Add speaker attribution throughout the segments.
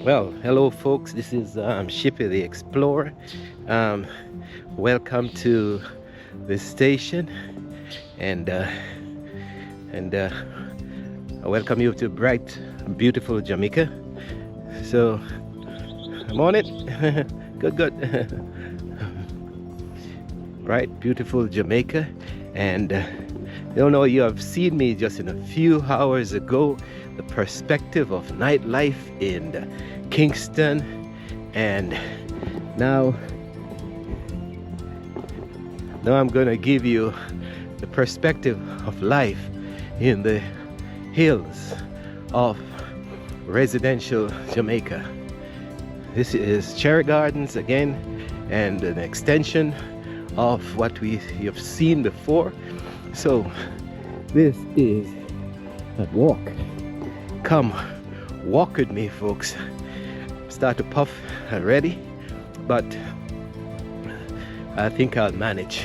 Speaker 1: Well, hello folks, this is Shippy the Explorer. Um, Welcome to this station, and I welcome you to bright, beautiful Jamaica. So, I'm on it. Good, good. Bright, beautiful Jamaica, and don't know, you have seen me just in a few hours ago, the perspective of nightlife in Kingston, and now I'm gonna give you the perspective of life in the hills of residential Jamaica. This is Cherry Gardens again, and an extension of what we have seen before. So this is a walk. Come walk with me, folks. Start to puff already, but I think I'll manage.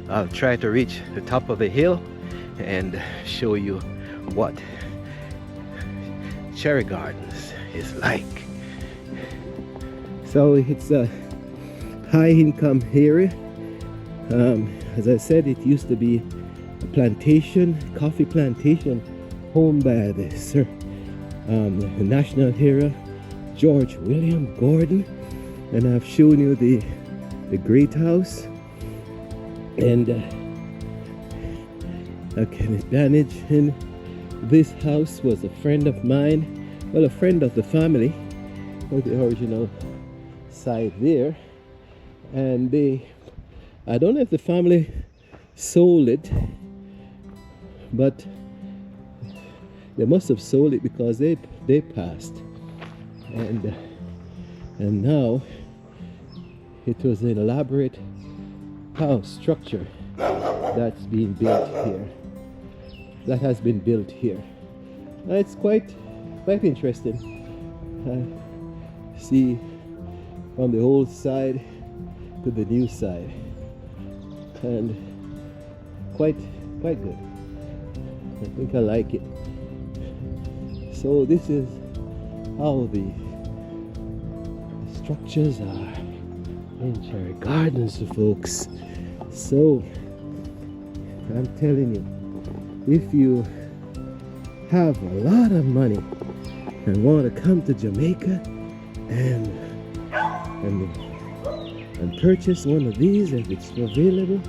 Speaker 1: I'll try to reach the top of the hill and show you what Cherry Gardens is like. So it's a high income area. As I said, it used to be a plantation, coffee plantation, owned by the national hero George William Gordon, and I've shown you the great house, and I can advantage in this house was a friend of mine, well, a friend of the family, of the original side there, and I don't know if the family sold it, but they must have sold it because they passed, and now it was an elaborate house structure that's being built here. That has been built here. It's quite interesting. See from the old side to the new side, and quite good. I think I like it. So this is how the structures are in Cherry Gardens, folks. So I'm telling you, if you have a lot of money and want to come to Jamaica and purchase one of these if it's available,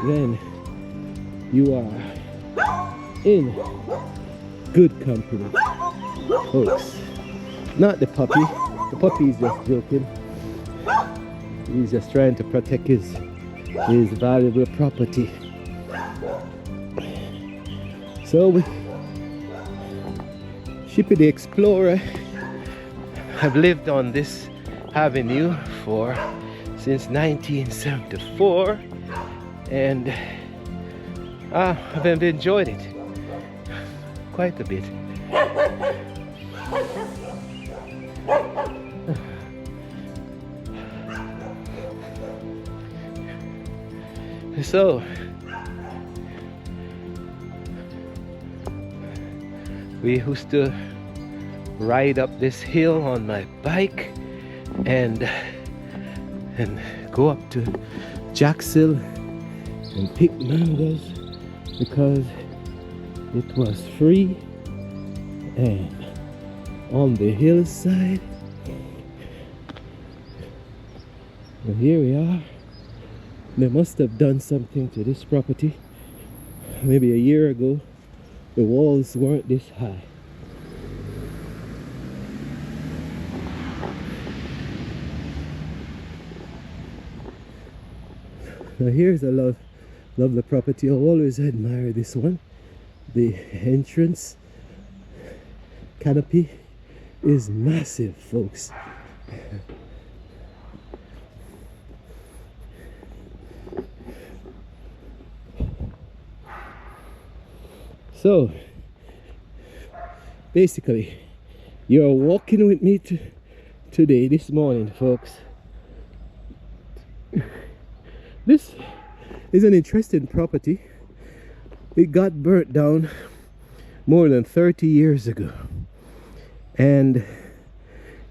Speaker 1: then you are in good company, folks. Not the puppy. The puppy is just joking. He's just trying to protect his valuable property. So Shippy the Explorer have lived on this avenue since 1974, and I've enjoyed it quite a bit. So we used to ride up this hill on my bike and go up to Jacksonville and pick mangoes because it was free, and on the hillside. And here we are. They must have done something to this property. Maybe a year ago, the walls weren't this high. Now here's a lovely property. I always admire this one. The entrance canopy is massive, folks. So basically, you're walking with me today, this morning, folks. This is an interesting property. It got burnt down more than 30 years ago, and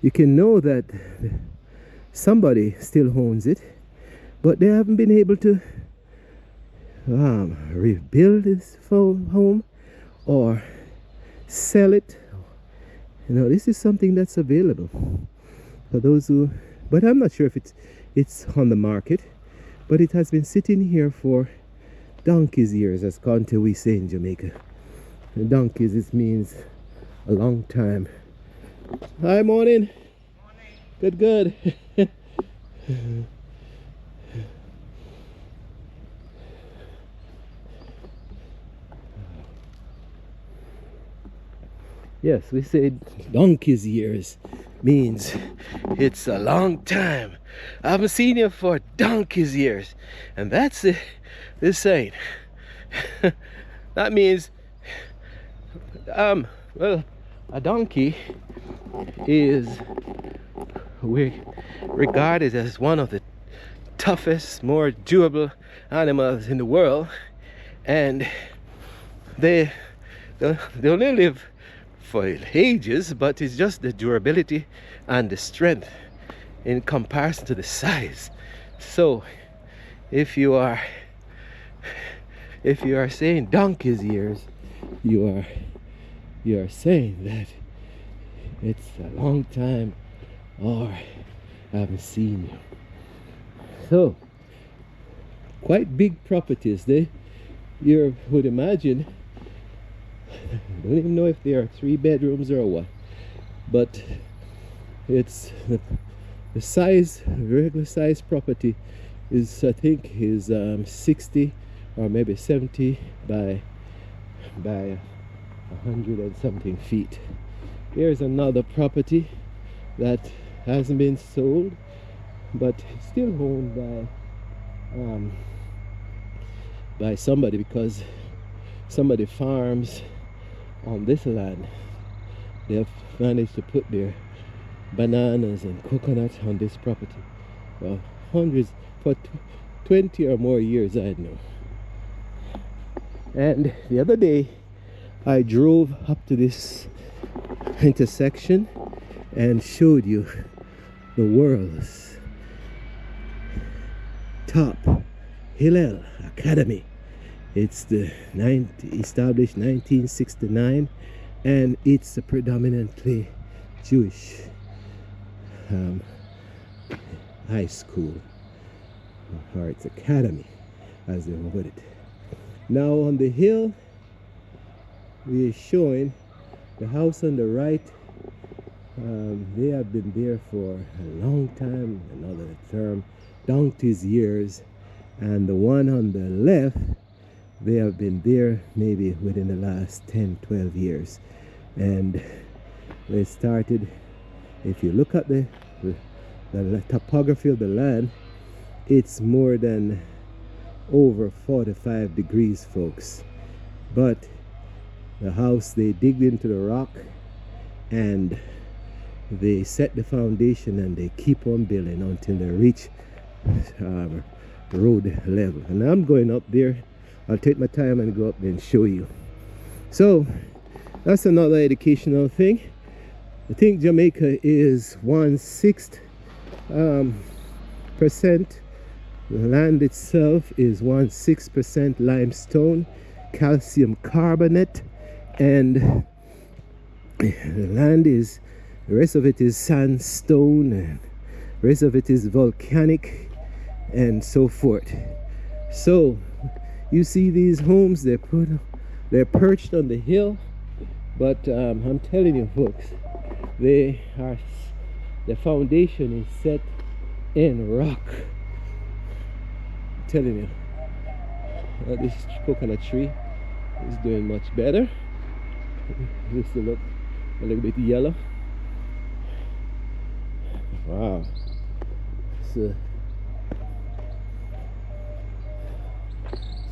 Speaker 1: you can know that somebody still owns it, but they haven't been able to rebuild this home or sell it. You know, this is something that's available for those who, but I'm not sure if it's on the market, but it has been sitting here for donkey's years, as Conte we say in Jamaica. And donkeys, it means a long time. Hi, morning. Morning. Good. Yes, we say donkey's years means it's a long time. I haven't seen you for donkey's years. And that's the saying. That means, well, a donkey is regarded as one of the toughest, more durable animals in the world. And they only live for ages, but it's just the durability and the strength in comparison to the size. So if you are saying donkey's years, you are saying that it's a long time, or I haven't seen you. So quite big properties. You would imagine, I don't even know if they are 3 bedrooms or what, but it's the size, regular size property is, I think, is 60 or maybe 70 by 100 and something feet. Here's another property that hasn't been sold, but still owned by somebody, because somebody farms on this land. They have managed to put their bananas and coconuts on this property for for 20 or more years, I know. And the other day I drove up to this intersection and showed you the world's top Hillel Academy. It's established 1969, and it's a predominantly Jewish high school, or its academy, as they put it. Now on the hill, we are showing the house on the right. They have been there for a long time, another term, donkey's years, and the one on the left, they have been there maybe within the last 10-12 years. And they started, if you look at the topography of the land, it's more than over 45 degrees, folks. But the house, they digged into the rock and they set the foundation, and they keep on building until they reach road level. And I'm going up there. I'll take my time and go up there and show you. So that's another educational thing. I think Jamaica is 1/6% percent. The land itself is 1/6% limestone, calcium carbonate, and the land is, the rest of it is sandstone, and the rest of it is volcanic, and so forth. So you see these homes, they're perched on the hill, but I'm telling you, folks, the foundation is set in rock. I'm telling you, this coconut tree is doing much better. This will look a little bit yellow. Wow.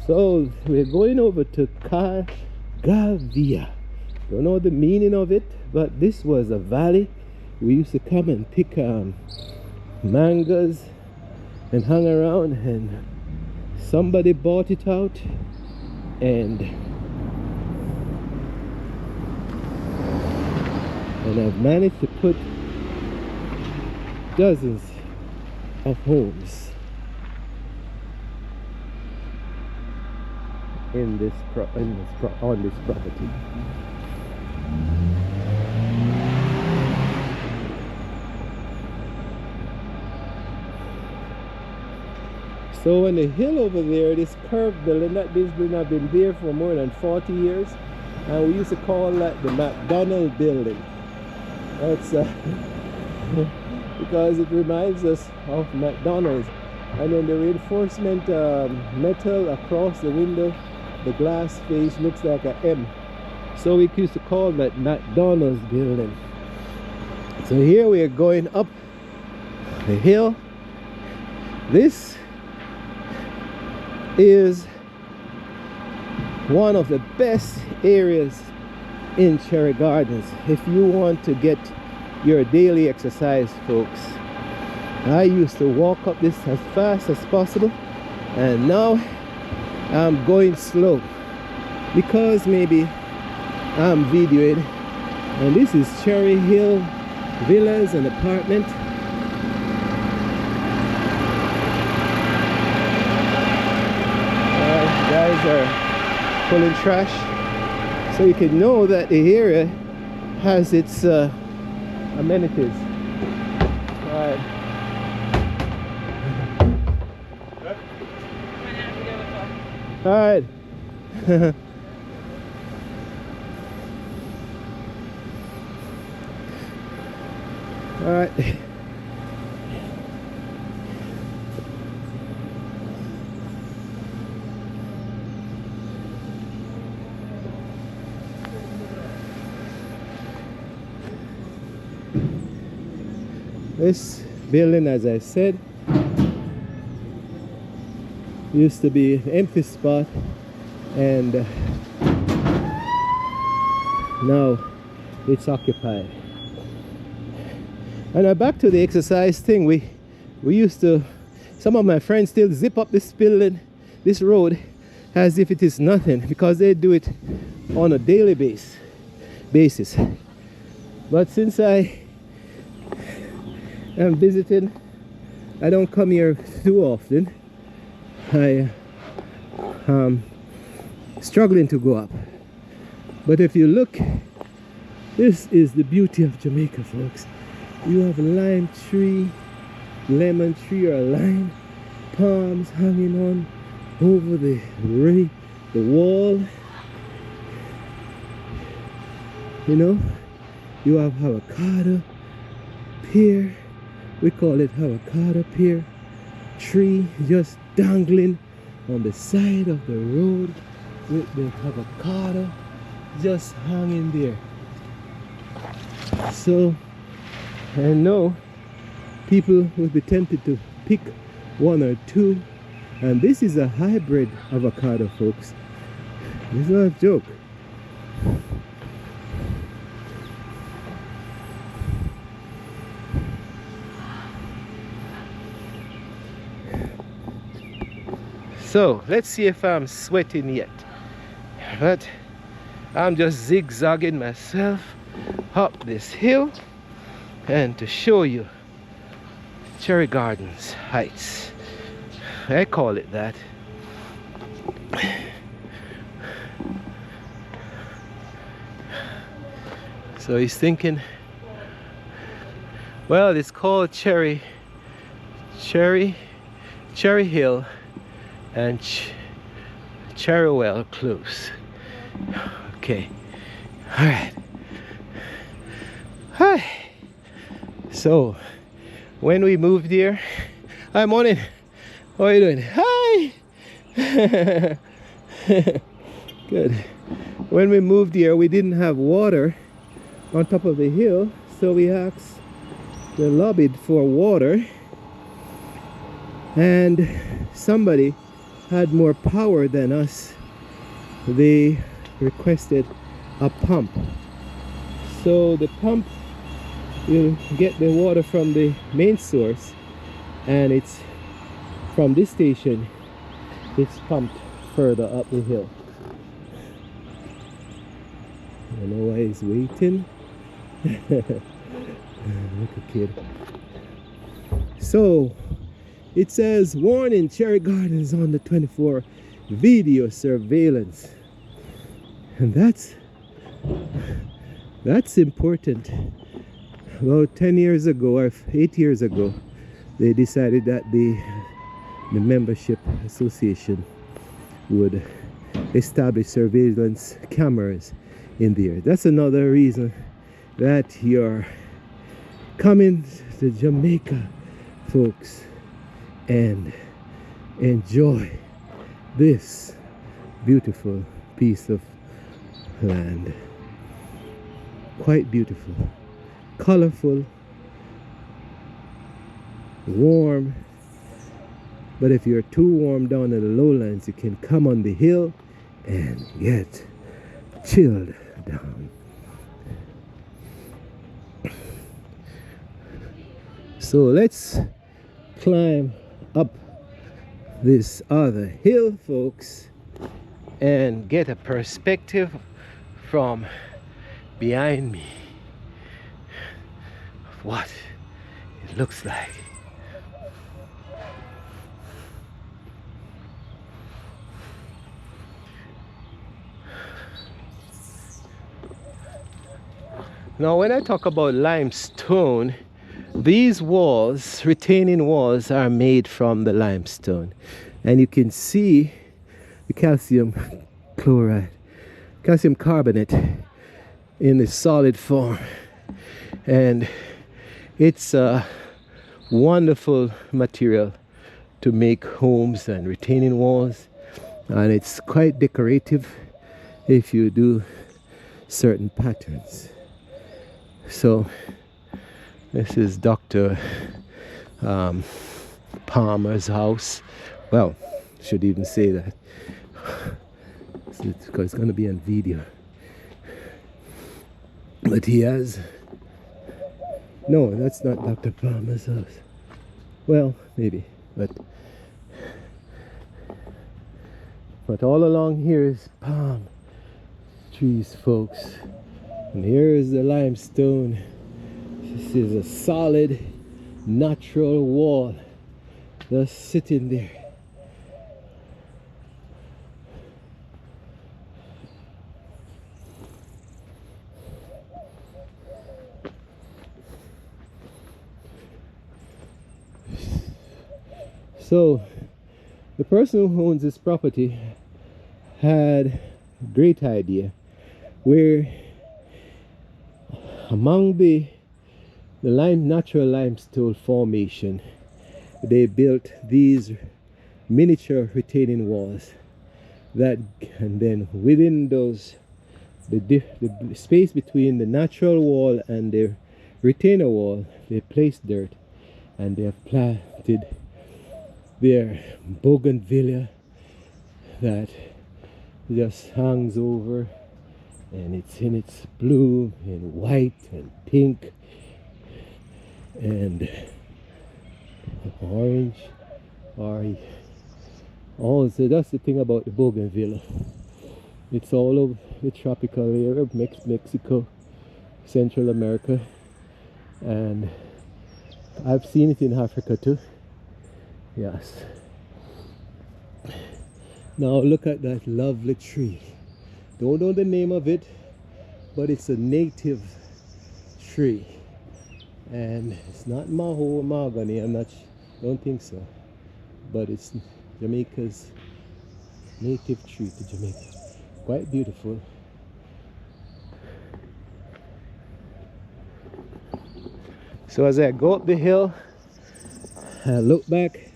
Speaker 1: So we're going over to Gavia. Don't know the meaning of it, but this was a valley. We used to come and pick mangoes and hang around, and somebody bought it out, and I've managed to put dozens of homes on this property. So on the hill over there, this curved building, that this building have been there for more than 40 years, and we used to call that the McDonald building. That's because it reminds us of McDonald's. And then the reinforcement metal across the window, the glass face looks like an M. So we used to call that McDonald's building. So here we are going up the hill. This is one of the best areas in Cherry Gardens if you want to get your daily exercise, folks. I used to walk up this as fast as possible, and now I'm going slow because maybe I'm videoing. And this is Cherry Hill Villas and Apartment. Guys are pulling trash, so you can know that the area has its amenities. Alright. Alright. Alright. This building, as I said, used to be an empty spot, and now it's occupied. And back to the exercise thing, we used to, some of my friends still zip up this building, this road, as if it is nothing, because they do it on a daily basis. But since I am visiting, I don't come here too often. I am struggling to go up. But if you look, this is the beauty of Jamaica, folks. You have a lime tree, lemon tree or lime, palms hanging on over the wall. You know, you have avocado pear, we call it avocado pear tree, just dangling on the side of the road with the avocado just hanging there. So I know people will be tempted to pick one or two, and this is a hybrid avocado, folks. It's not a joke. So let's see if I'm sweating yet, but I'm just zigzagging myself up this hill and to show you Cherry Gardens Heights. I call it that. So he's thinking, well, it's called Cherry Hill and Cherrywell Close. Okay, all right. Hi. So when we moved here, hi, morning. How are you doing? Hi. Good. When we moved here, we didn't have water on top of the hill, so we lobbied for water, and somebody had more power than us. They requested a pump, so the pump will get the water from the main source, and it's from this station it's pumped further up the hill. I don't know why he's waiting. Look at kid. So it says, warning, Cherry Gardens on the 24 video surveillance. And that's important. About 10 years ago or 8 years ago, they decided that the membership association would establish surveillance cameras in there. That's another reason that you're coming to Jamaica, folks, and enjoy this beautiful piece of land. Quite beautiful, colorful, warm. But if you're too warm down in the lowlands, you can come on the hill and get chilled down. So let's climb up this other hill, folks, and get a perspective from behind me of what it looks like. Now, when I talk about limestone, these walls, retaining walls, are made from the limestone. And you can see the calcium carbonate in the solid form. And it's a wonderful material to make homes and retaining walls. And it's quite decorative if you do certain patterns. So this is Dr. Palmer's house. Well, should even say that because it's going to be on video. But he has, no, that's not Dr. Palmer's house. Well, maybe, but all along here is palm trees, folks. And here is the limestone. This is a solid, natural wall just sitting there. So the person who owns this property had a great idea where among the natural limestone formation, they built these miniature retaining walls that, and then within those, the space between the natural wall and the retainer wall, they placed dirt, and they have planted their bougainvillea that just hangs over, and it's in its bloom in white and pink and orange. Also, that's the thing about the bougainvillea. It's all over the tropical area of Mexico, Central America, and I've seen it in Africa too. Yes. Now look at that lovely tree. Don't know the name of it, but it's a native tree, and it's not mahogany. Don't think so, but it's Jamaica's native tree to Jamaica. Quite beautiful. So as I go up the hill, I look back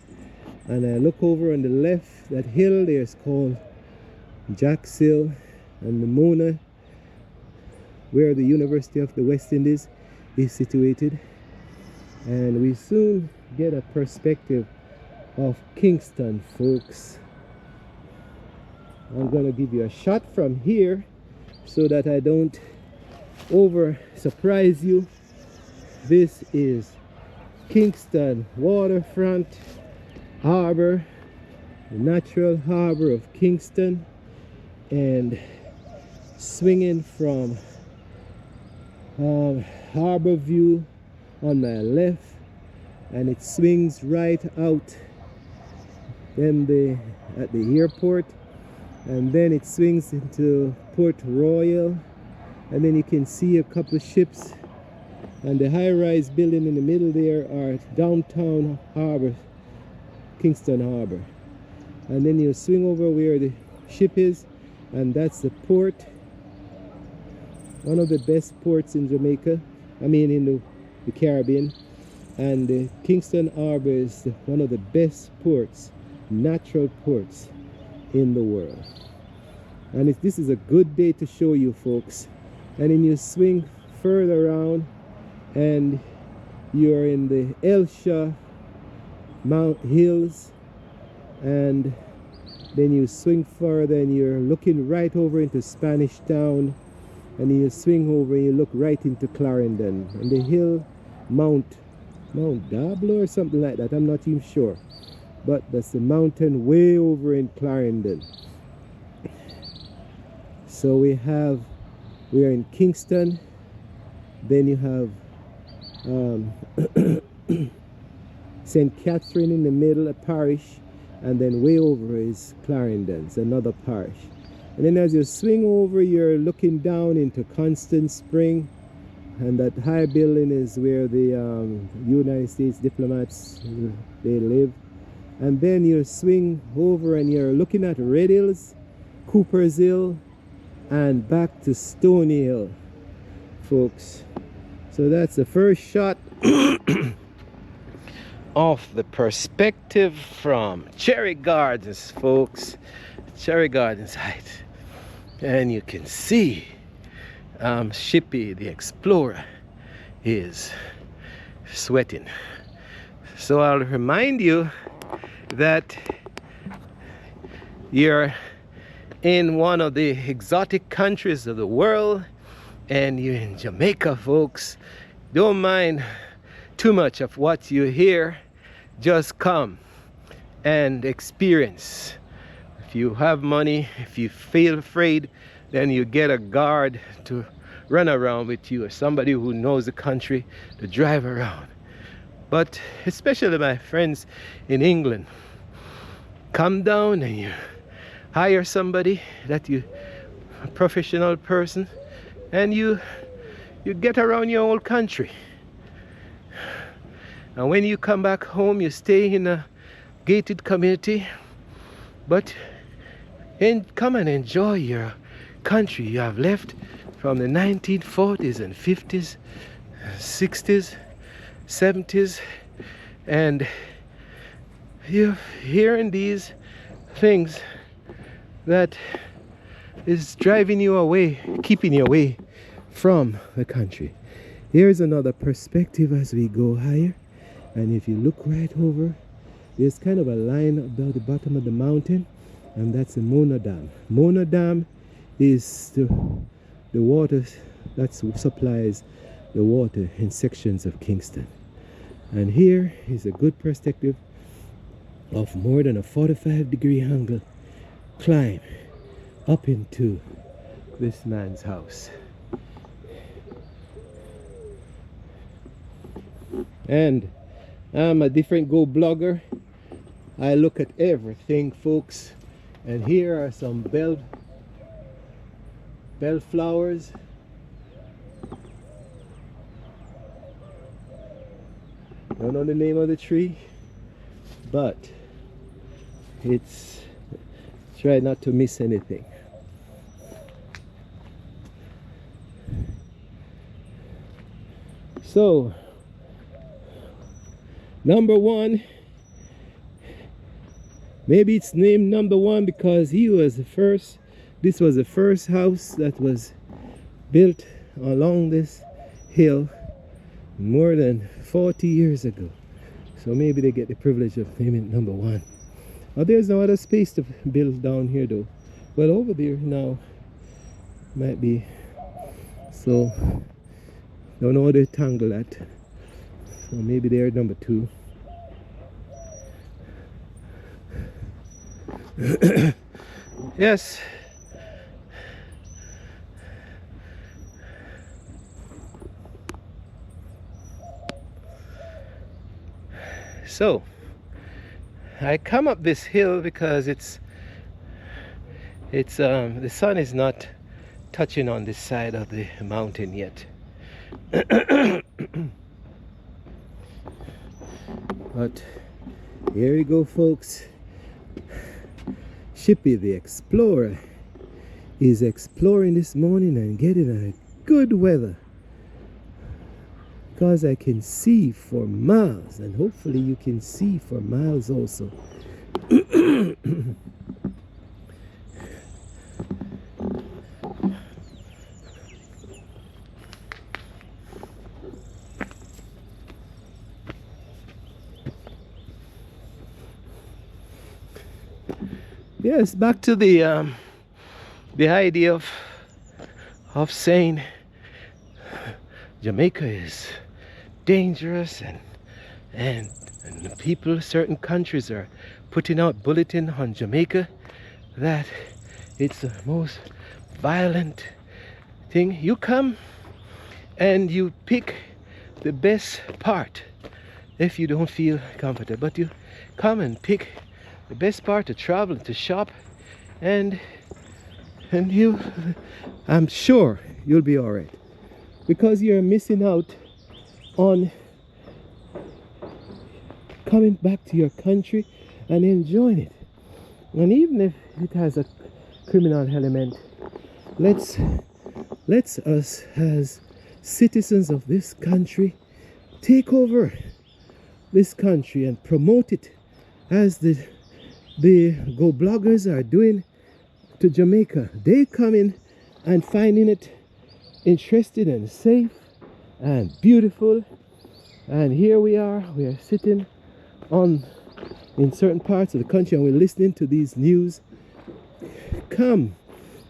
Speaker 1: and I look over on the left. That hill there is called Jack's Hill, and the Mona, where the University of the West Indies is situated. And we soon get a perspective of Kingston, folks. I'm gonna give you a shot from here so that I don't over surprise you. This is Kingston waterfront harbor, the natural harbor of Kingston, and swinging from Harbor View on my left, and it swings right out then at the airport, and then it swings into Port Royal, and then you can see a couple of ships, and the high-rise building in the middle there are downtown harbor, Kingston Harbor. And then you swing over where the ship is, and that's the port, one of the best ports in Jamaica, I mean in the Caribbean. And the Kingston Harbor is one of the best ports, natural ports in the world. And this is a good day to show you folks. And then you swing further around and you're in the Elsha Mount Hills, and then you swing further and you're looking right over into Spanish Town, and then you swing over and you look right into Clarendon, and the hill Mount Diablo or something like that, I'm not even sure, but that's the mountain way over in Clarendon. So we are in Kingston, then you have St. Catherine in the middle, a parish, and then way over is Clarendon, it's another parish. And then as you swing over, you're looking down into Constant Spring, and that high building is where the United States diplomats, they live. And then you swing over and you're looking at Red Hills, Cooper's Hill, and back to Stony Hill, folks. So that's the first shot of the perspective from Cherry Gardens, folks. Cherry Gardens height. And you can see Shippy the Explorer is sweating. So I'll remind you that you're in one of the exotic countries of the world, and you're in Jamaica, folks. Don't mind too much of what you hear, just come and experience. If you have money, if you feel afraid, then you get a guard to run around with you, or somebody who knows the country to drive around. But especially my friends in England, come down and you hire somebody that you, a professional person, and you get around your old country. And when you come back home, you stay in a gated community, but come and enjoy your country you have left from the 1940s and 50s, 60s, 70s, and you're hearing these things that is driving you away, keeping you away from the country. Here's another perspective as we go higher, and if you look right over, there's kind of a line about the bottom of the mountain, and that's the Mona Dam. Mona Dam is the water that supplies the water in sections of Kingston. And here is a good perspective of more than a 45-degree angle climb up into this man's house. And I'm a different go blogger. I look at everything, folks. And here are some bellflowers. Don't know the name of the tree, but it's try not to miss anything. So number one, maybe it's named number one because he was the first. This was the first house that was built along this hill more than 40 years ago. So maybe they get the privilege of naming it number one. Oh, there's no other space to build down here though. Well, over there now might be. So don't know how to tangle that. So maybe they're number two. Yes. So I come up this hill because it's the sun is not touching on this side of the mountain yet. But here we go, folks. Shippy the explorer is exploring this morning and getting a good weather, because I can see for miles, and hopefully you can see for miles also. Yes, back to the idea of saying Jamaica is dangerous, and the people, certain countries are putting out bulletin on Jamaica that it's the most violent thing. You come and you pick the best part if you don't feel comfortable, but you come and pick the best part to travel, to shop, and you, I'm sure you'll be all right, because you're missing out on coming back to your country and enjoying it. And even if it has a criminal element, let's us as citizens of this country take over this country and promote it as the go bloggers are doing to Jamaica. They come in and finding it interesting and safe and beautiful, and here we are sitting in certain parts of the country and we're listening to these news. Come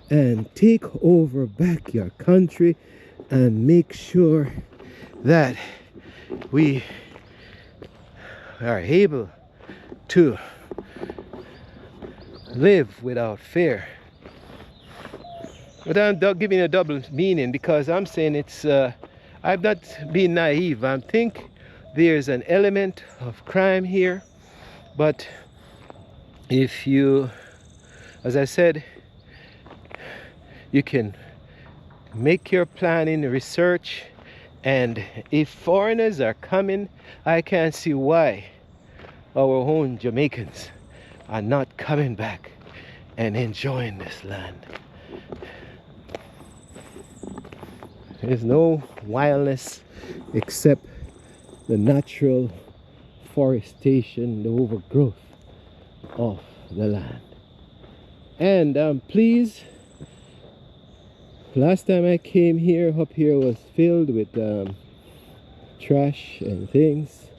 Speaker 1: and take over back your country and make sure that we are able to live without fear. But I'm giving a double meaning, because I'm saying it's I'm not being naive. I think there's an element of crime here, but if you, as I said, you can make your planning, research, and if foreigners are coming, I can't see why our own Jamaicans are not coming back and enjoying this land. There's no wildness except the natural forestation, the overgrowth of the land. And I'm pleased. Last time I came here, up here was filled with trash and things,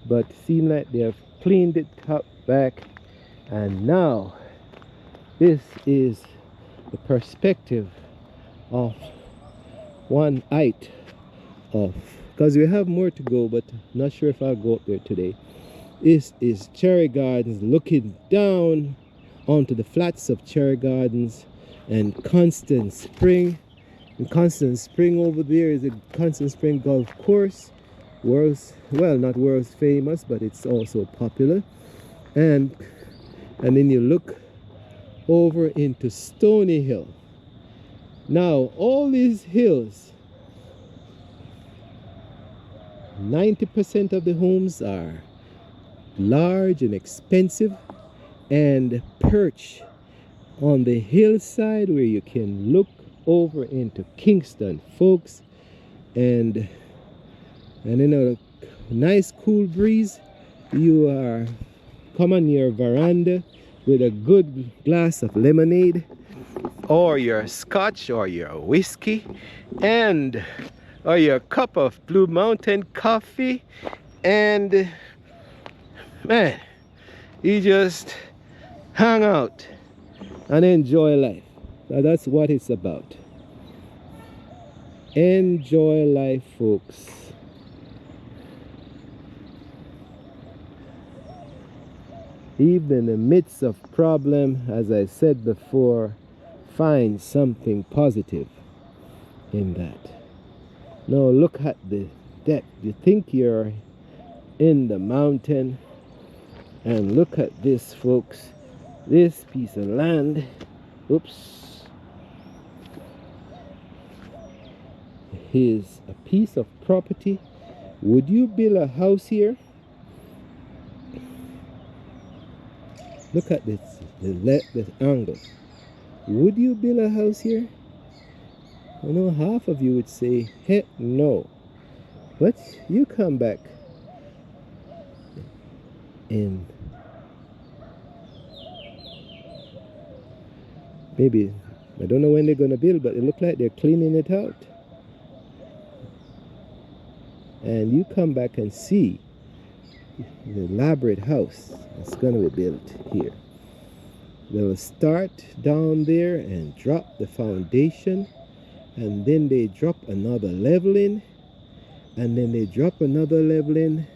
Speaker 1: but it seemed like they have cleaned it up back, and now this is the perspective of one height of, because we have more to go, but not sure if I'll go up there today. This is Cherry Gardens, looking down onto the flats of Cherry Gardens and Constant Spring. In Constant Spring over there is a Constant Spring golf course, not world's famous, but it's also popular. And then you look over into Stony Hill. Now all these hills, 90% of the homes are large and expensive and perch on the hillside where you can look over into Kingston, folks, and in a nice cool breeze, you are come on your veranda with a good glass of lemonade or your scotch or your whiskey or your cup of Blue Mountain coffee, and man, you just hang out and enjoy life. Now that's what it's about. Enjoy life, folks. Even in the midst of problem, as I said before, find something positive in that. Now look at the depth. You think you're in the mountain. And look at this, folks. This piece of land, oops, is a piece of property. Would you build a house here? Look at this, the angle. Would you build a house here? I know half of you would say, heck no. But you come back and maybe, I don't know when they're going to build, but it looks like they're cleaning it out. And you come back and see the elaborate house that's going to be built here. They'll start down there and drop the foundation, and then they drop another level in, and then they drop another level in,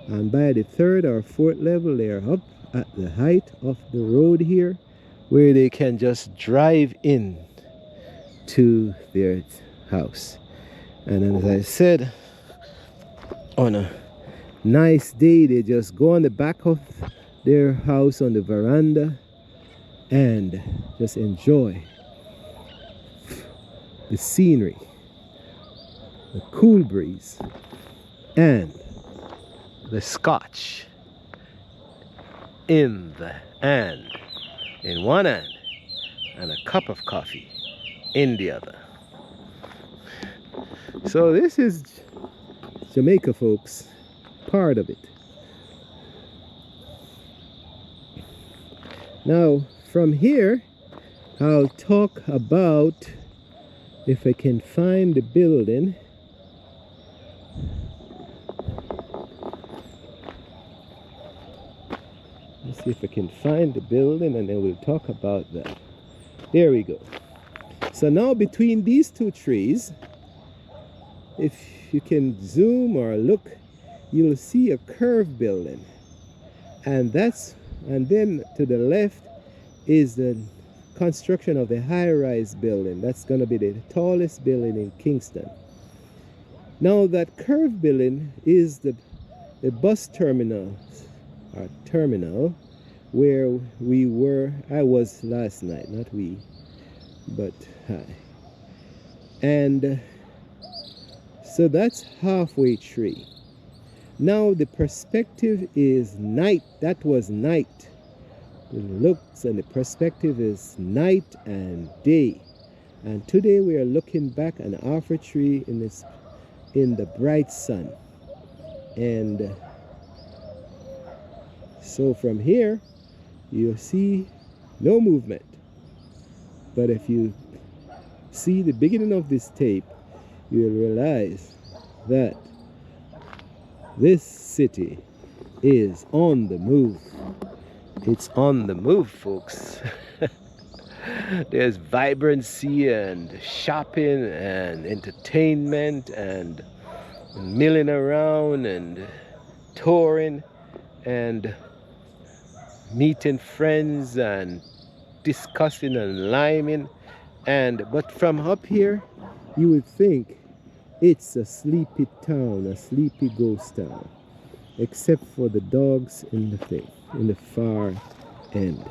Speaker 1: and by the third or fourth level they're up at the height of the road here, where they can just drive in to their house. And as I said, on a nice day they just go on the back of their house on the veranda and just enjoy the scenery, the cool breeze, and the scotch in the hand, in one hand, and a cup of coffee in the other. So this is Jamaica, folks, part of it. Now from here I'll talk about, if I can find the building, let's see if I can find the building, and then we'll talk about that. There we go. So now between these two trees, if you can zoom or look, you'll see a curved building, and then to the left is the construction of the high-rise building. That's going to be the tallest building in Kingston. Now that curved building is the bus terminal, or terminal, where I was last night, not we, but I. And so that's halfway tree. Now the perspective is night. That was night. The looks and the perspective is night and day. And today we are looking back an alpha tree in the bright sun. And so from here you'll see no movement. But if you see the beginning of this tape, you'll realize that this city is on the move. It's on the move, folks. There's vibrancy and shopping and entertainment and milling around and touring and meeting friends and discussing and liming. But from up here you would think it's a sleepy town, a sleepy ghost town, except for the dogs in the far end.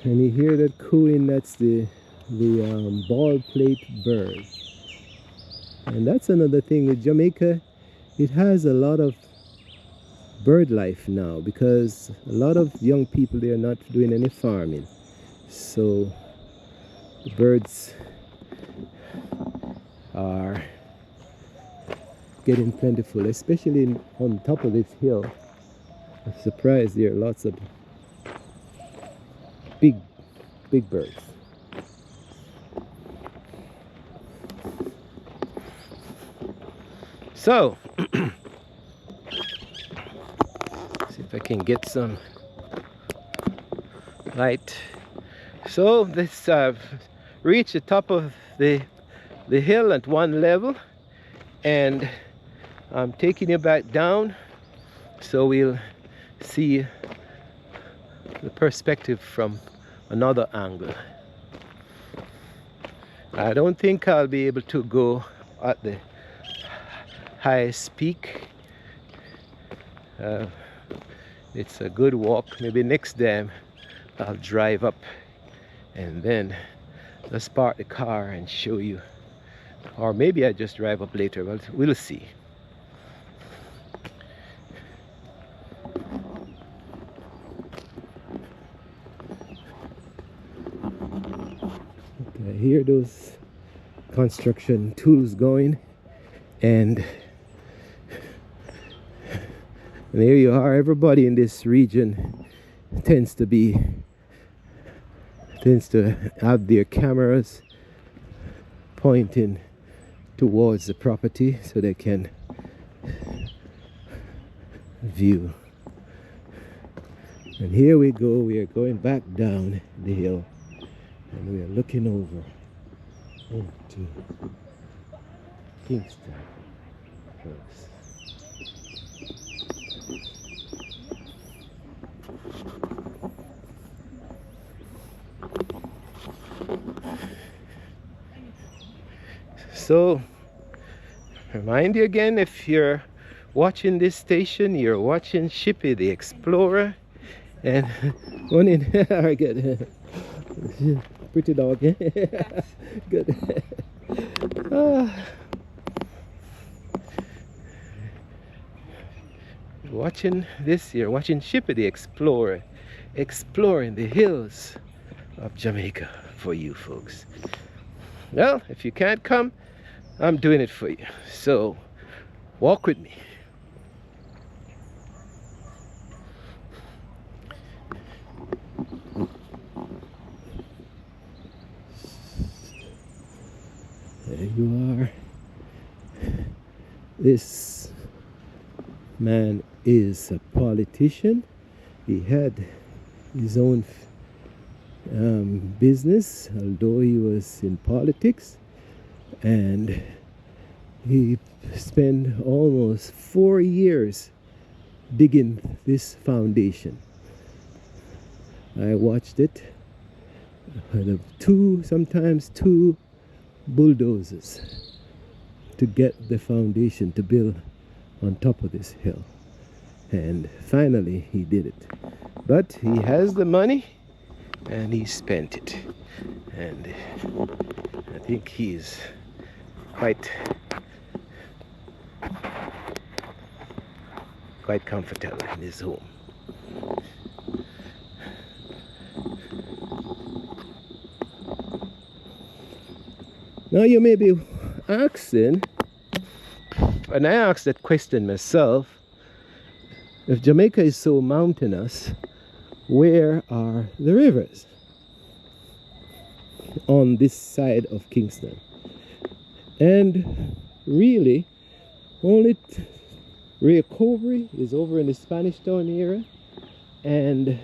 Speaker 1: And you hear that cooing, that's the bald plate bird. And that's another thing with Jamaica. It has a lot of bird life now, because a lot of young people, they are not doing any farming, so the birds are getting plentiful, especially on top of this hill. I'm surprised there are lots of big birds. So see if I can get some light. So this reached the top of the hill at one level, and I'm taking you back down so we'll see the perspective from another angle. I don't think I'll be able to go at the highest peak. It's a good walk. Maybe next time I'll drive up and then let's park the car and show you, or maybe I just drive up later, but we'll see. Okay, I hear those construction tools going, and there you are. Everybody in this region tends to have their cameras pointing towards the property so they can view. And here we go. We are going back down the hill, and we are looking over into Kingston. Folks. So, remind you again, if you're watching this station, you're watching Shippy the Explorer, and one in I get pretty dog. Good. Watching this, you're watching Shippy the Explorer, exploring the hills of Jamaica for you folks. Well, if you can't come, I'm doing it for you. So, walk with me. There you are. This man is a politician. He had his own business, although he was in politics, and he spent almost 4 years digging this foundation. I watched it. Sometimes two bulldozers to get the foundation to build on top of this hill, and finally he did it. But he has the money and he spent it, and I think he's quite comfortable in his home. Now you may be asking, and I asked that question myself, if Jamaica is so mountainous, where are the rivers on this side of Kingston? And really, only Rio Cobri is over in the Spanish Town area, and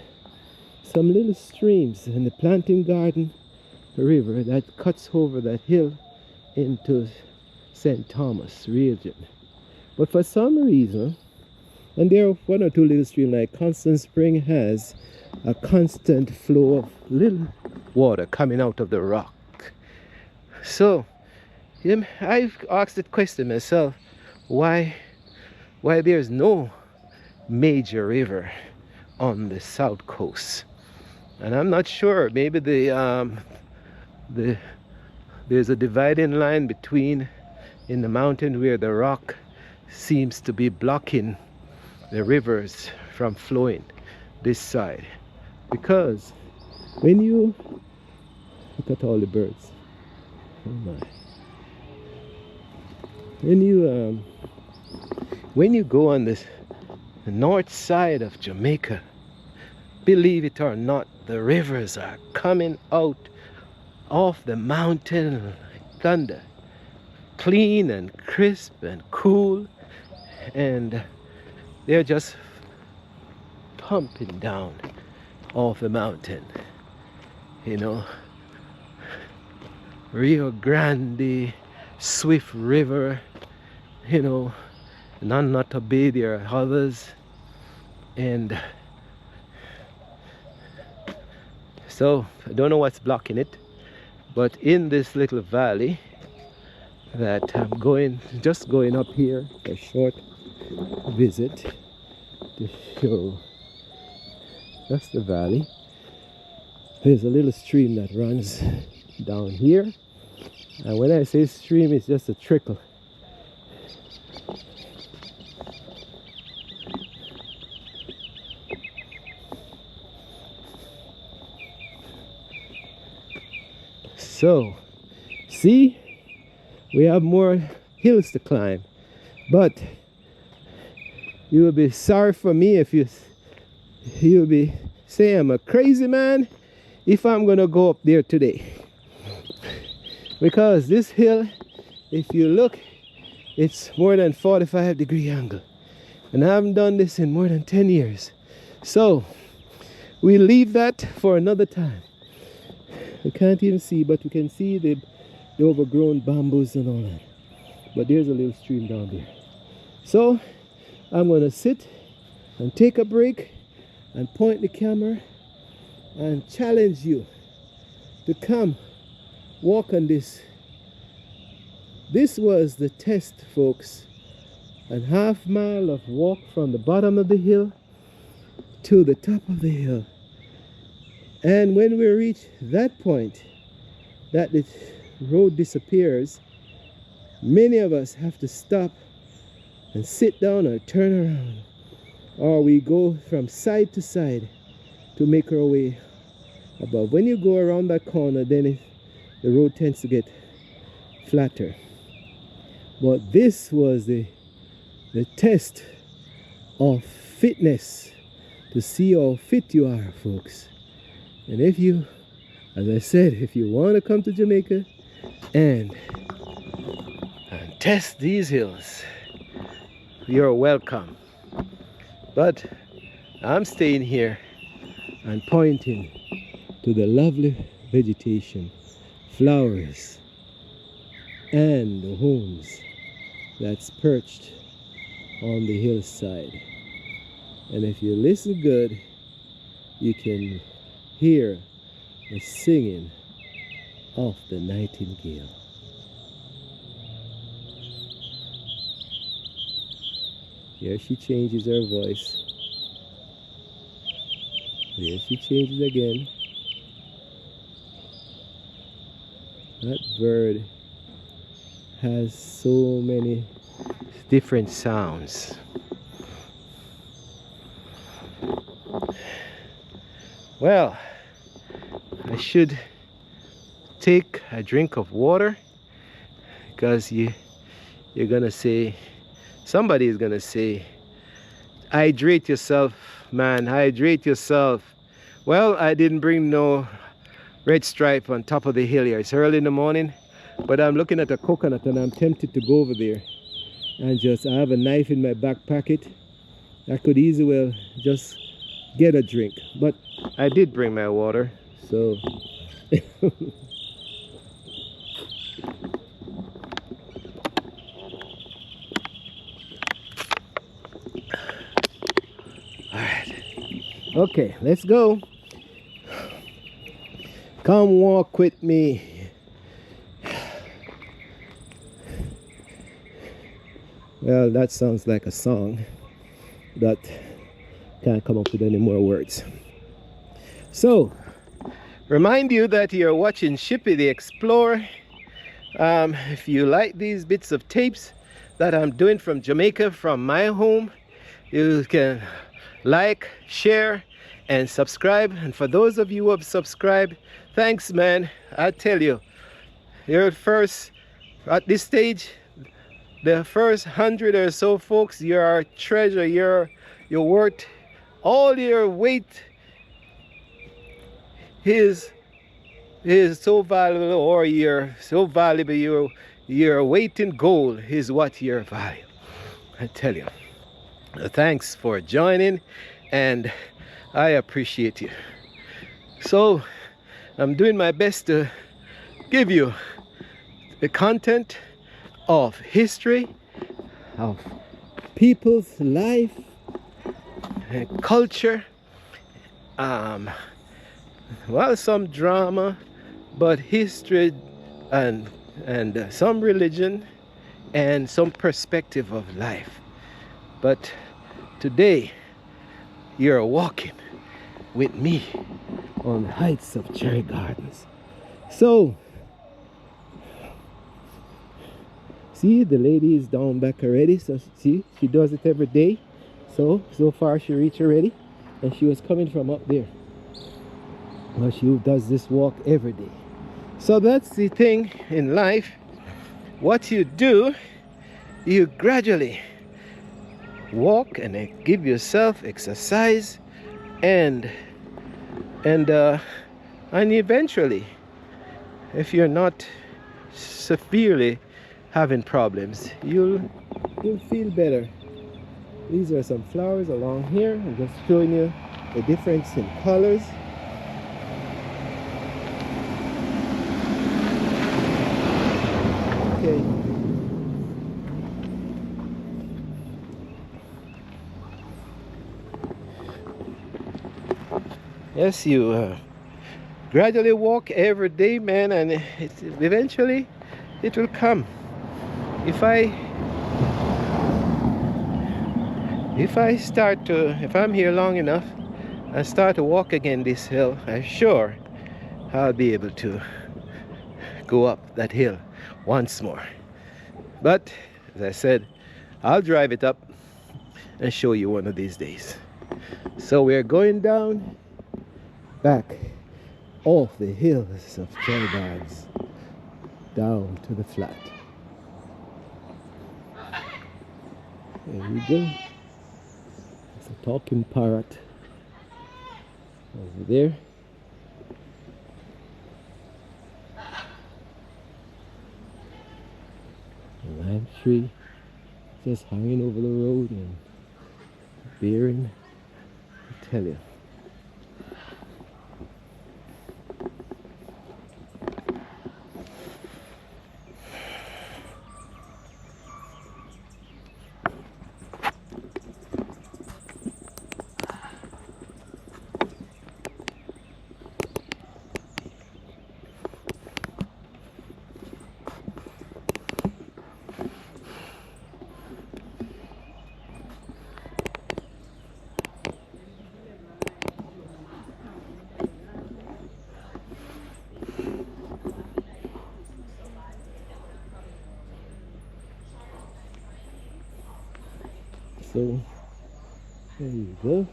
Speaker 1: some little streams in the Planting Garden River that cuts over that hill into St. Thomas region. But for some reason, and there are one or two little streams, like Constant Spring has a constant flow of little water coming out of the rock. So I've asked that question myself, why there's no major river on the south coast. And I'm not sure. Maybe there's a dividing line between in the mountain where the rock seems to be blocking the rivers from flowing this side. Because when you look at all the birds, oh my, when you go on the north side of Jamaica, believe it or not, the rivers are coming out of the mountain like thunder, clean and crisp and cool, and they're just pumping down off the mountain. You know, Rio Grande, Swift River, you know, Nonata Bay, there are others, and So I don't know what's blocking it, but in this little valley that I'm just going up here for a short visit to show just the valley. There's a little stream that runs down here, and when I say stream, it's just a trickle. So, see, we have more hills to climb, but you will be sorry for me if you will be saying I'm a crazy man if I'm gonna go up there today, because this hill, if you look, it's more than 45-degree angle, and I haven't done this in more than 10 years. So we leave that for another time. We can't even see, but we can see the overgrown bamboos and all that. But there's a little stream down there. So I'm gonna sit and take a break and point the camera and challenge you to come walk on this. This was the test, folks. A half-mile of walk from the bottom of the hill to the top of the hill. And when we reach that point, that the road disappears, many of us have to stop and sit down or turn around, or we go from side to side to make our way above. When you go around that corner, then the road tends to get flatter. But this was the test of fitness, to see how fit you are, folks. And if you, as I said, if you want to come to Jamaica and test these hills, you're welcome. But I'm staying here and pointing to the lovely vegetation, flowers, and the homes that's perched on the hillside. And if you listen good, you can hear the singing of the nightingale. Here she changes her voice. Here she changes again. That bird has so many different sounds. Well, I should take a drink of water, because you're gonna say, somebody is gonna say, hydrate yourself, man, hydrate yourself. Well, I didn't bring no red stripe on top of the hill here. It's early in the morning, but I'm looking at a coconut and I'm tempted to go over there and I have a knife in my back pocket. I could easily well just get a drink, but I did bring my water, so alright, okay, let's go. Come walk with me. Well, that sounds like a song, but can't come up with any more words. So, remind you that you're watching Shippy the Explorer. If you like these bits of tapes that I'm doing from Jamaica, from my home, you can like, share, and subscribe. And for those of you who have subscribed, thanks, man. I tell you, you're first at this stage. The first 100 or so folks, you're a treasure. You're worth all your weight. Is so valuable, or you're so valuable. Your weight in gold is what you're valuable. I tell you. Thanks for joining, and I appreciate you. So I'm doing my best to give you the content of history, of people's life and culture, well, some drama, but history and some religion and some perspective of life. But today you're walking with me on the heights of Cherry Gardens. So see, the lady is down back already. So see, she does it every day. So far she reached already, and she was coming from up there. Well, she does this walk every day. So that's the thing in life. What you do, you gradually walk and give yourself exercise, and eventually, if you're not severely having problems, you'll feel better. These are some flowers along here. I'm just showing you the difference in colors. Okay. Yes, you gradually walk every day, man, and eventually it will come. If I'm here long enough and start to walk again this hill, I'm sure I'll be able to go up that hill once more. But as I said, I'll drive it up and show you one of these days. So we're going down back off the hills of Cherry Gardens down to the flat. There we go. It's a talking parrot over there. A lime tree just hanging over the road and bearing, I tell you. So there you go.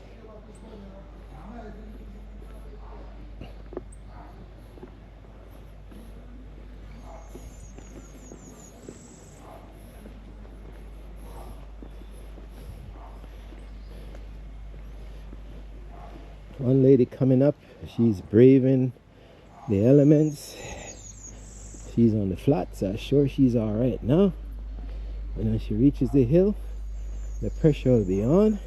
Speaker 1: One lady coming up, she's braving the elements. She's on the flats, I'm sure she's all right now. And when she reaches the hill, the pressure will be on.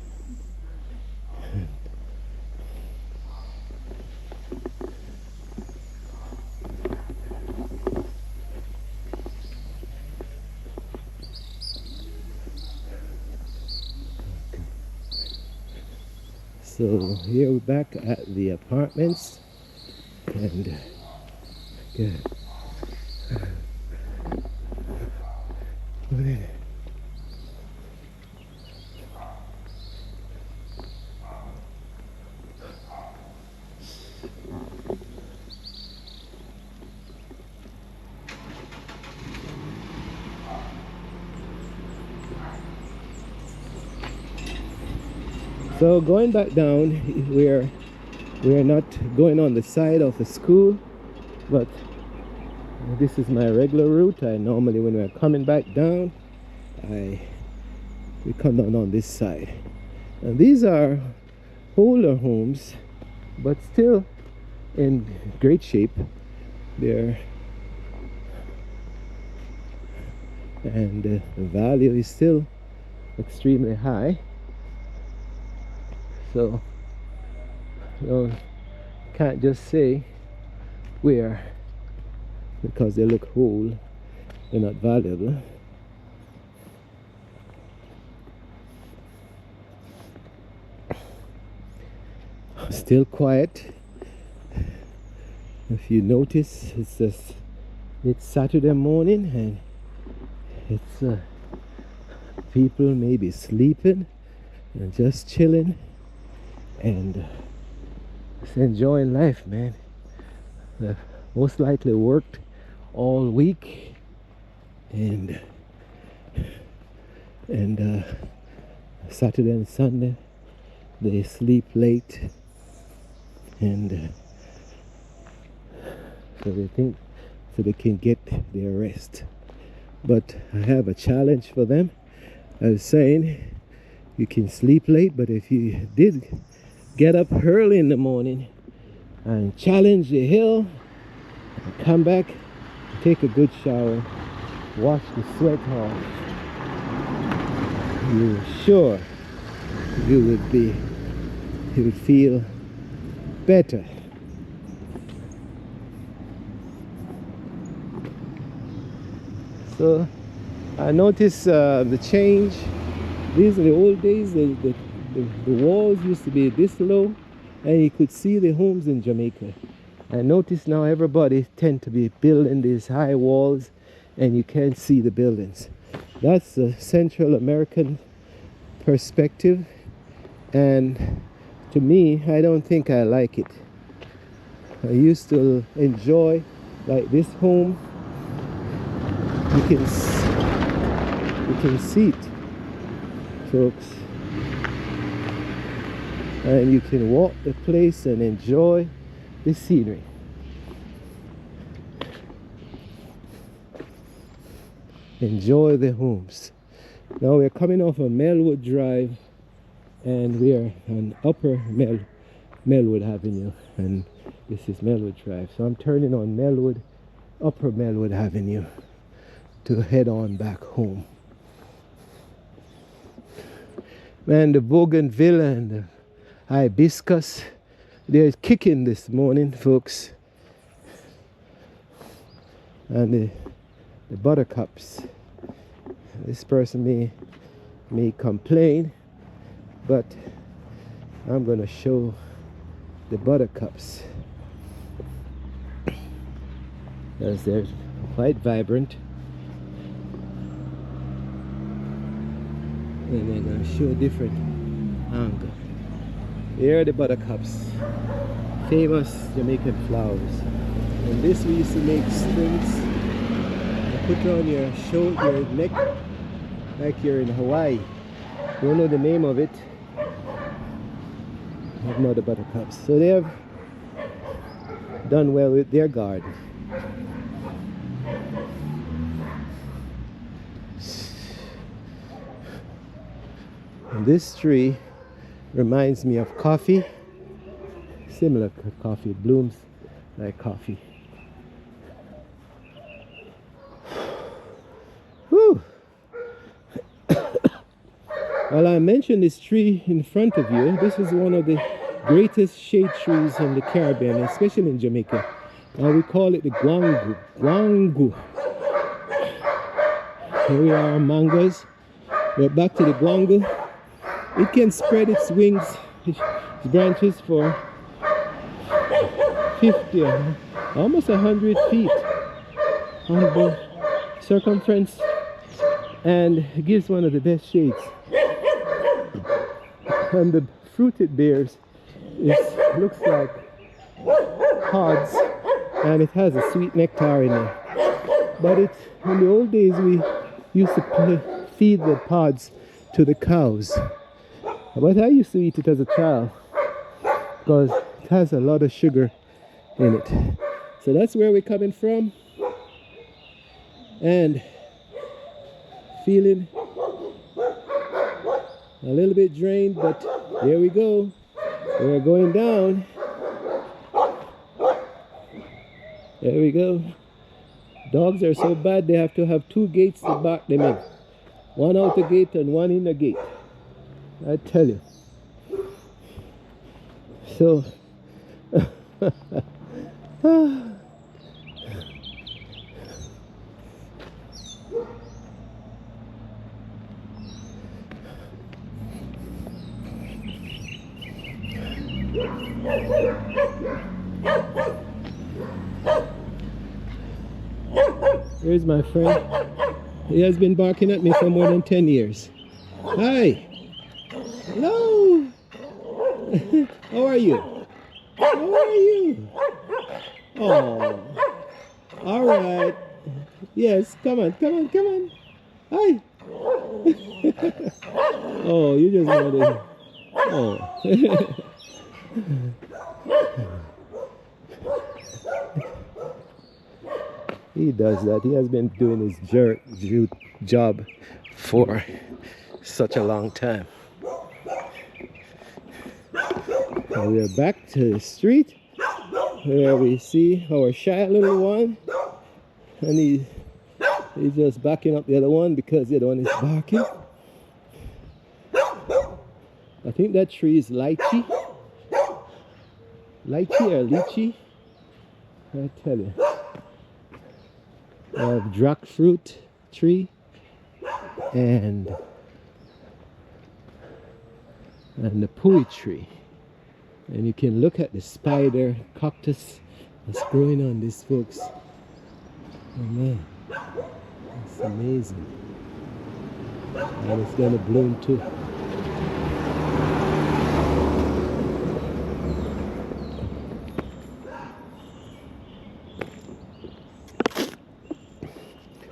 Speaker 1: So here we're back at the apartments, and good. So going back down, we're not going on the side of the school, but this is my regular route. I normally, when we're coming back down, we come down on this side. And these are older homes, but still in great shape. And the value is still extremely high. So you can't just say where, because they look old, they're not valuable. Still quiet. If you notice, it's Saturday morning and it's people may be sleeping and just chilling and just enjoying life, man. They've most likely worked all week and Saturday and Sunday they sleep late, and so they think so they can get their rest. But I have a challenge for them. I was saying you can sleep late, but if you did get up early in the morning and challenge the hill and come back, take a good shower, wash the sweat off, you're sure you would feel better. So I noticed the change. These are the old days. The walls used to be this low and you could see the homes in Jamaica. I notice now everybody tend to be building these high walls and you can't see the buildings. That's the Central American perspective, and to me, I don't think I like it. I used to enjoy, like this home, you can see it, folks, and you can walk the place and enjoy the scenery. Enjoy the homes. Now we're coming off of Melwood Drive and we are on Upper Melwood Avenue, and this is Melwood Drive. So I'm turning on Upper Melwood Avenue to head on back home. Man, the bougainvillea and the hibiscus, they're kicking this morning, folks. And the buttercups. This person may complain, but I'm gonna show the buttercups as they're quite vibrant, and I'm gonna show a different angle. Here are the buttercups, famous Jamaican flowers. And this we used to make strings and put on your neck like you're in Hawaii. Don't know the name of it. I have no the buttercups. So they have done well with their garden. And this tree reminds me of coffee. Similar to coffee, it blooms like coffee. Whew. Well, I mentioned this tree in front of you. This is one of the greatest shade trees in the Caribbean, especially in Jamaica. We call it the guangu. Guangu. Here we are, mangoes. But back to the guangu. It can spread its wings, its branches for 50, almost 100 feet on the circumference, and it gives one of the best shades. And the fruit it bears looks like pods, and it has a sweet nectar in it. But in the old days we used to feed the pods to the cows. But I used to eat it as a child because it has a lot of sugar in it. So that's where we're coming from, and feeling a little bit drained, but there we go. We're going down. There we go. Dogs are so bad they have to have 2 gates to back them in. One out the gate and one in the gate. I tell you. So Here's my friend. He has been barking at me for more than 10 years. Hi. Hello. How are you? How are you? Oh. All right. Yes, come on, come on, come on. Hi. Oh, you just wanted. Oh. He does that. He has been doing his job for such a long time. And we are back to the street where we see our shy little one, and he's just backing up the other one because the other one is barking. I think that tree is lychee. Lychee or lychee? I tell you. We have jackfruit tree and the pui tree. And you can look at the spider cactus that's growing on this, folks. Oh man, it's amazing. And it's gonna bloom too.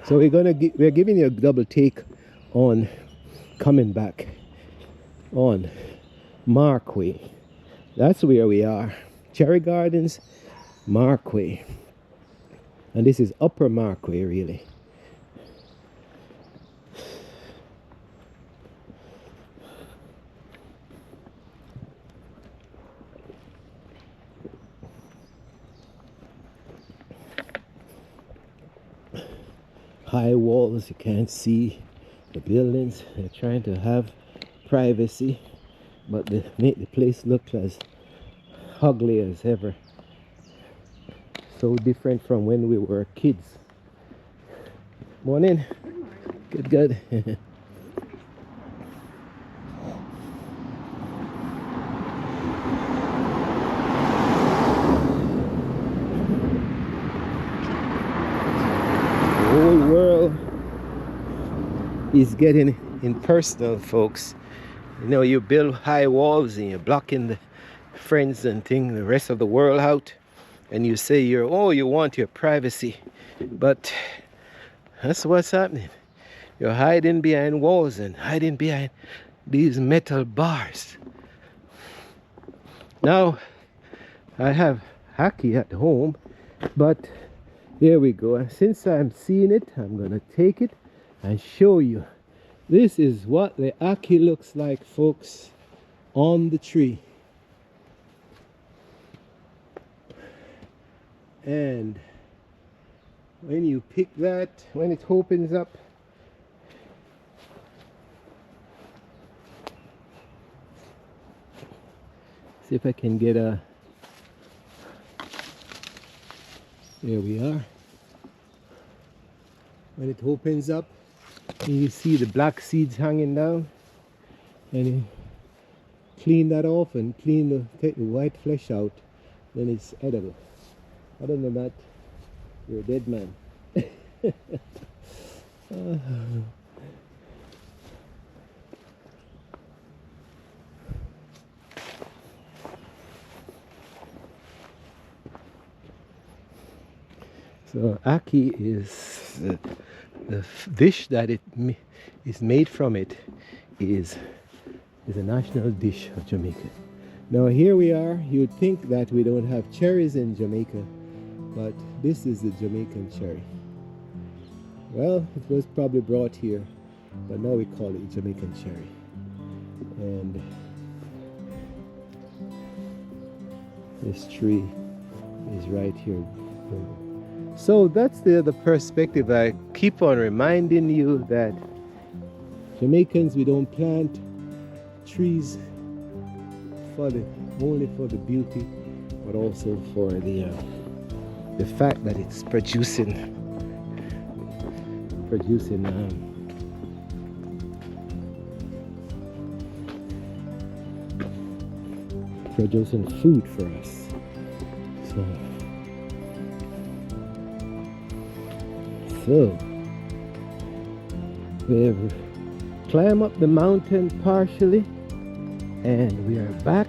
Speaker 1: So we're giving you a double take on coming back on Markway. That's where we are. Cherry Gardens, Markway. And this is Upper Markway, really. High walls, you can't see the buildings. They're trying to have privacy, but they make the place look as ugly as ever. So different from when we were kids. Morning. Good, good. The whole world is getting impersonal, folks. You know, you build high walls and you're blocking the friends and the rest of the world out, and you say you want your privacy, but that's what's happening. You're hiding behind walls and hiding behind these metal bars. Now I have Aki at home, but here we go. And since I'm seeing it, I'm gonna take it and show you. This is what the Aki looks like, folks, on the tree. And when you pick that, when it opens up, see if I can get a, there we are. When it opens up and you see the black seeds hanging down, and you clean that off and take the white flesh out, then it's edible. Other than that, you're a dead man. So Aki is the dish that is made from it is a national dish of Jamaica. Now here we are. You'd think that we don't have cherries in Jamaica, but this is the Jamaican cherry. Well, it was probably brought here, but now we call it Jamaican cherry. And this tree is right here. So that's the other perspective. I keep on reminding you that Jamaicans, we don't plant trees only for the beauty, but also for the fact that it's producing food for us. So So we've climbed up the mountain partially, and we are back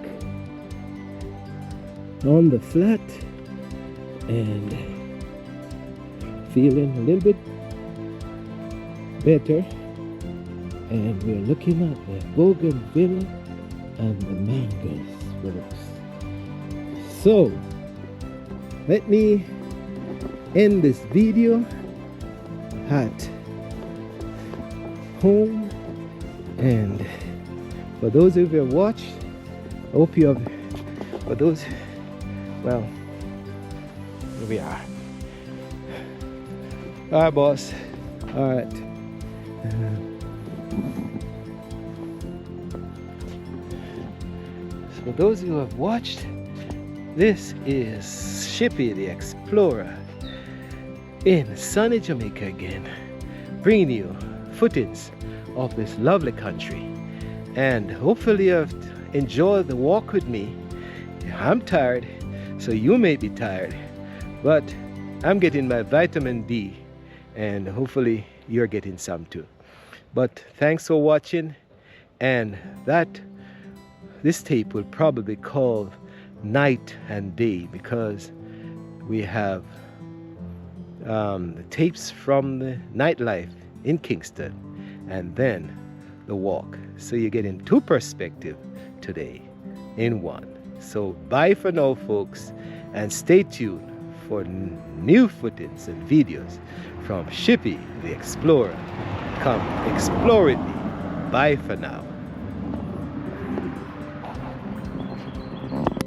Speaker 1: on the flat and feeling a little bit better. And we're looking at the bougainvillea and the mangoes, folks. So let me end this video at home, and for those of you who have watched, I hope you have, for those, well, here we are. All right, boss. All right. So for those who have watched, this is Shippy the Explorer in sunny Jamaica again, bringing you footings of this lovely country. And hopefully you have enjoyed the walk with me. I'm tired, so you may be tired, but I'm getting my vitamin D, and hopefully you're getting some too. But thanks for watching, and this tape will probably call night and day, because we have the tapes from the nightlife in Kingston and then the walk. So you're getting two perspectives today in one. So bye for now, folks, and stay tuned for new footings and videos from Shippy the Explorer. Come explore with me. Bye for now.